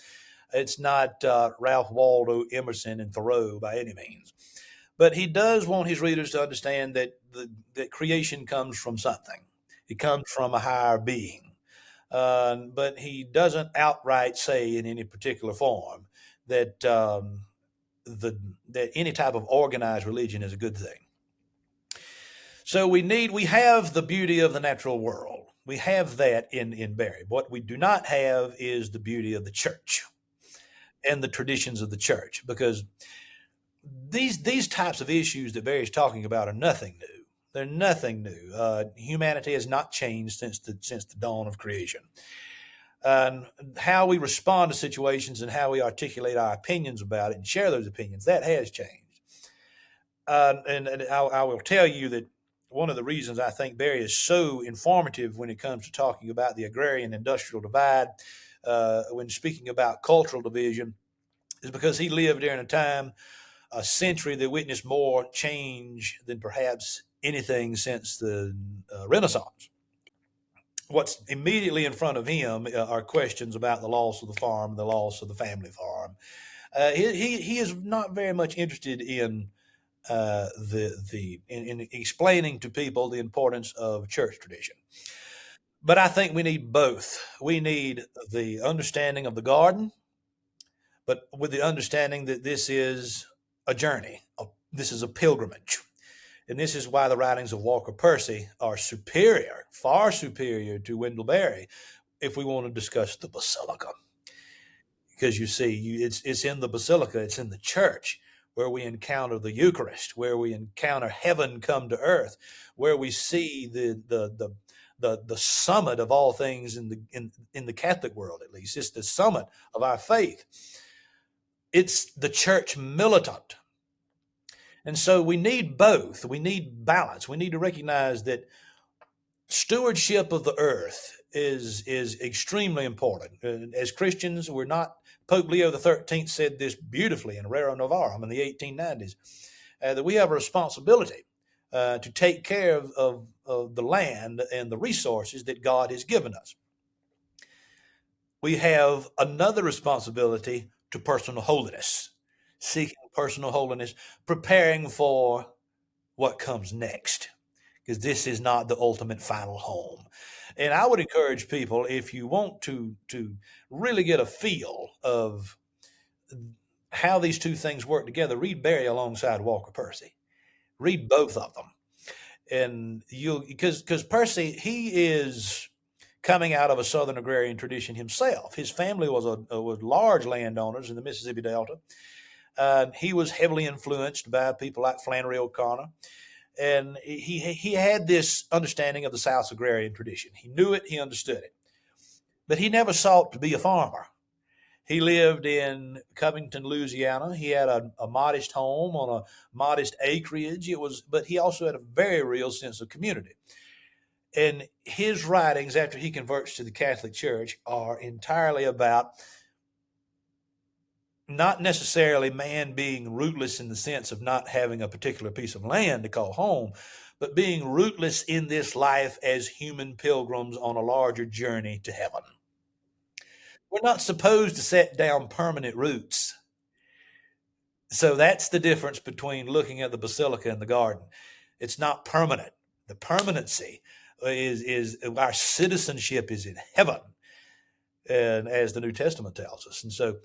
It's not Ralph Waldo Emerson and Thoreau by any means. But he does want his readers to understand that that creation comes from something. It comes from a higher being. But he doesn't outright say in any particular form that that any type of organized religion is a good thing. So we have the beauty of the natural world. We have that in Berry. What we do not have is the beauty of the church and the traditions of the church, because these types of issues that Berry's talking about are nothing new. They're nothing new. Humanity has not changed since the dawn of creation. And how we respond to situations and how we articulate our opinions about it and share those opinions, that has changed. And I will tell you that one of the reasons I think Berry is so informative when it comes to talking about the agrarian industrial divide, when speaking about cultural division, is because he lived during a time, a century that witnessed more change than perhaps anything since the Renaissance. What's immediately in front of him are questions about the loss of the farm, the loss of the family farm. He is not very much interested in in explaining to people the importance of church tradition. But I think we need both. We need the understanding of the garden, but with the understanding that this is a journey, this is a pilgrimage. And this is why the writings of Walker Percy are superior, far superior to Wendell Berry, if we want to discuss the Basilica. Because you see, it's in the Basilica, it's in the church where we encounter the Eucharist, where we encounter heaven come to earth, where we see the summit of all things in the Catholic world, at least. It's the summit of our faith. It's the church militant. And so we need both. We need balance. We need to recognize that stewardship of the earth is extremely important. As Christians, we're not. Pope Leo XIII said this beautifully in Rerum Novarum in the 1890s, that we have a responsibility to take care of the land and the resources that God has given us. We have another responsibility to personal holiness, seeking personal holiness, preparing for what comes next, because this is not the ultimate final home. And I would encourage people, if you want to really get a feel of how these two things work together, read Berry alongside Walker Percy. Read both of them, and you because Percy, he is coming out of a Southern agrarian tradition himself. His family was large landowners in the Mississippi Delta. He was heavily influenced by people like Flannery O'Connor. And he had this understanding of the South's agrarian tradition. He knew it, he understood it. But he never sought to be a farmer. He lived in Covington, Louisiana. He had a modest home on a modest acreage. But he also had a very real sense of community. And his writings, after he converts to the Catholic Church, are entirely about not necessarily man being rootless in the sense of not having a particular piece of land to call home, but being rootless in this life as human pilgrims on a larger journey to heaven. We're not supposed to set down permanent roots. So that's the difference between looking at the Basilica and the garden. It's not permanent. The permanency is our citizenship is in heaven, and as the New Testament tells us. And so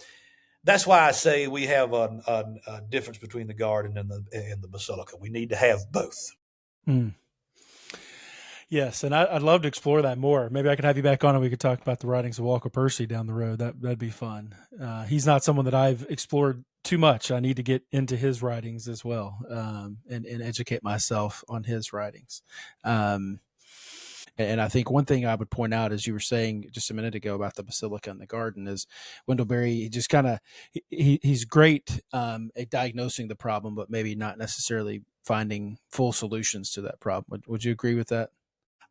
that's why I say we have a difference between the garden and the Basilica. We need to have both. Hmm. Yes, and I'd love to explore that more. Maybe I could have you back on and we could talk about the writings of Walker Percy down the road. That'd be fun. He's not someone that I've explored too much. I need to get into his writings as well, and educate myself on his writings. And I think one thing I would point out, as you were saying just a minute ago about the Basilica and the garden, is Wendell Berry. He just kind of he's great at diagnosing the problem, but maybe not necessarily finding full solutions to that problem. Would you agree with that?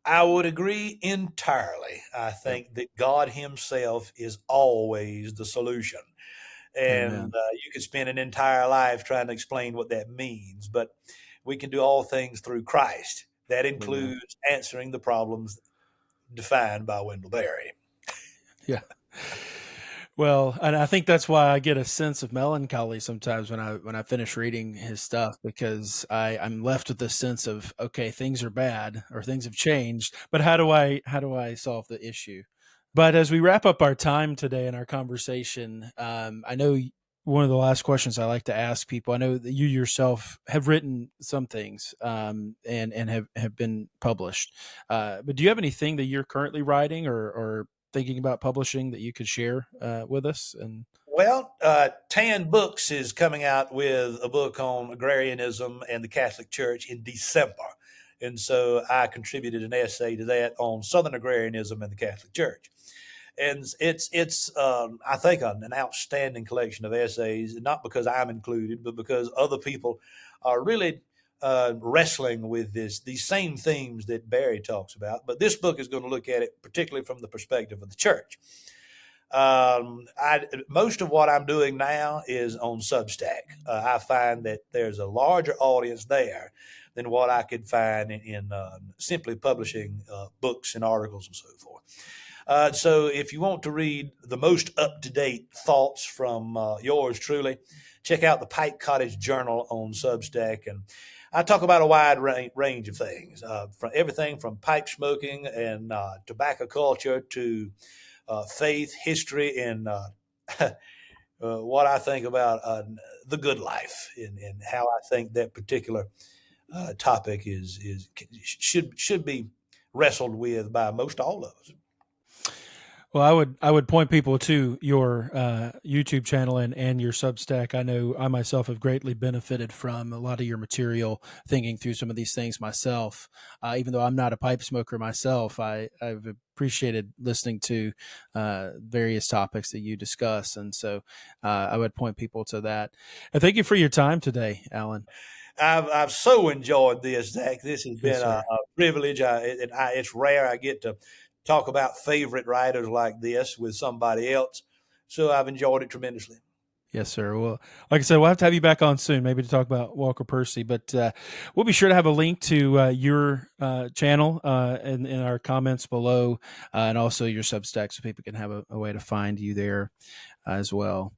I would agree entirely. I think that God Himself is always the solution. And Amen. you could spend an entire life trying to explain what that means, but we can do all things through Christ. That Amen. includes answering the problems defined by Wendell Berry. Yeah. Well, and I think that's why I get a sense of melancholy sometimes when I finish reading his stuff, because I'm left with this sense of, okay, things are bad or things have changed, but how do I solve the issue? But as we wrap up our time today in our conversation, I know one of the last questions I like to ask people. I know that you yourself have written some things, and have been published. But do you have anything that you're currently writing or thinking about publishing that you could share with us? And Well, Tan Books is coming out with a book on agrarianism and the Catholic Church in December. And so I contributed an essay to that on Southern agrarianism and the Catholic Church. And it's I think an outstanding collection of essays, not because I'm included, but because other people are really wrestling with these same themes that Barry talks about. But this book is going to look at it particularly from the perspective of the church. Most of what I'm doing now is on Substack. I find that there's a larger audience there than what I could find in simply publishing books and articles and so forth. So if you want to read the most up-to-date thoughts from yours truly, check out the Pike Cottage Journal on Substack. And I talk about a wide range of things, from everything from pipe smoking and tobacco culture to faith, history, and what I think about the good life, and how I think that particular topic should be wrestled with by most all of us. well, I would point people to your YouTube channel and your Substack. I know I myself have greatly benefited from a lot of your material, thinking through some of these things myself. Even though I'm not a pipe smoker myself, I've appreciated listening to various topics that you discuss, and so I would point people to that. And thank you for your time today, Alan. I've so enjoyed this, Zach. This has Yes, been sir. a privilege. It's rare I get to talk about favorite writers like this with somebody else, so I've enjoyed it tremendously. Yes, sir. Well, like I said, we'll have to have you back on soon, maybe to talk about Walker Percy. But we'll be sure to have a link to your channel in our comments below, and also your Substack, so people can have a way to find you there as well.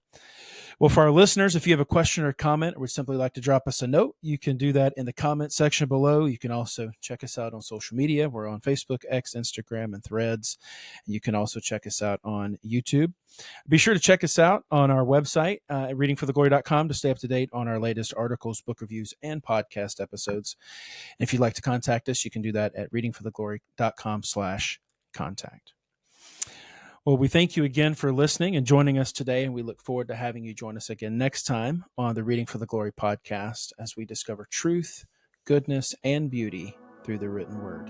Well, for our listeners, if you have a question or comment, or would simply like to drop us a note, you can do that in the comment section below. You can also check us out on social media. We're on Facebook, X, Instagram, and Threads. You can also check us out on YouTube. Be sure to check us out on our website at readingfortheglory.com to stay up to date on our latest articles, book reviews, and podcast episodes. And if you'd like to contact us, you can do that at readingfortheglory.com/contact. Well, we thank you again for listening and joining us today, and we look forward to having you join us again next time on the Reading for the Glory podcast as we discover truth, goodness, and beauty through the written word.